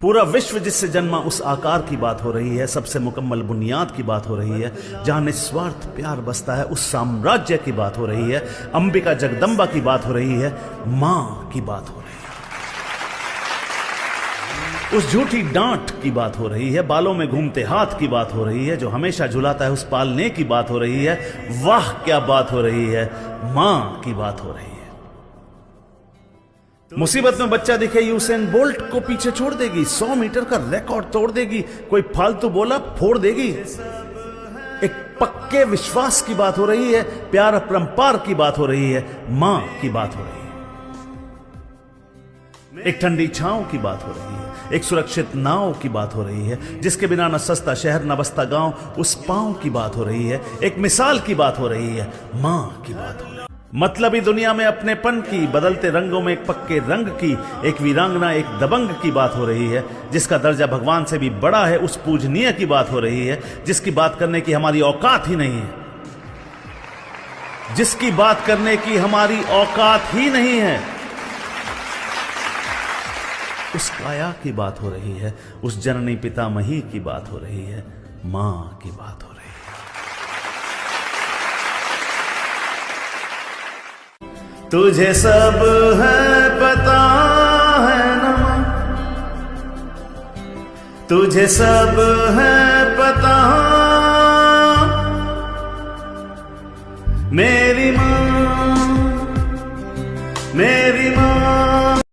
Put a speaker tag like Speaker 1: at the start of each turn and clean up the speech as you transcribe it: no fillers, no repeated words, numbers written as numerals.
Speaker 1: पूरा विश्व जिससे जन्मा उस आकार की बात हो रही है, सबसे मुकम्मल बुनियाद की बात हो रही है, जहां निस्वार्थ प्यार बसता है, उस साम्राज्य की बात हो रही है, अंबिका जगदंबा की बात हो रही है, मां की बात हो रही है, उस झूठी डांट की बात हो रही है, बालों में घूमते हाथ की बात हो रही है, जो हमेशा झुलाता है, उस पालने की बात हो रही है। वाह क्या बात हो रही है, मां की बात हो रही है। मुसीबत में बच्चा दिखे यूसेन बोल्ट को पीछे छोड़ देगी, 100 मीटर का रिकॉर्ड तोड़ देगी, कोई फालतू बोला फोड़ देगी। एक पक्के विश्वास की बात हो रही है, प्यार अपरंपार की बात हो रही है, मां की बात हो रही है। एक ठंडी छांव की बात हो रही है, एक सुरक्षित नाव की बात हो रही है, जिसके बिना न सस्ता शहर न बसता गांव, उस पांव की बात हो रही है। एक मिसाल की बात हो रही है, मां की बात हो रही है। मतलबी दुनिया में अपनेपन की, बदलते रंगों में एक पक्के रंग की, एक वीरांगना, एक दबंग की बात हो रही है, जिसका दर्जा भगवान से भी बड़ा है, उस पूजनीय की बात हो रही है, जिसकी बात करने की हमारी औकात ही नहीं है, जिसकी बात करने की हमारी औकात ही नहीं है। उस काया की बात हो रही है, उस जननी पितामही की बात हो रही है, मां की बात हो रही है। तुझे सब है पता है न मां, तुझे सब है पता, मेरी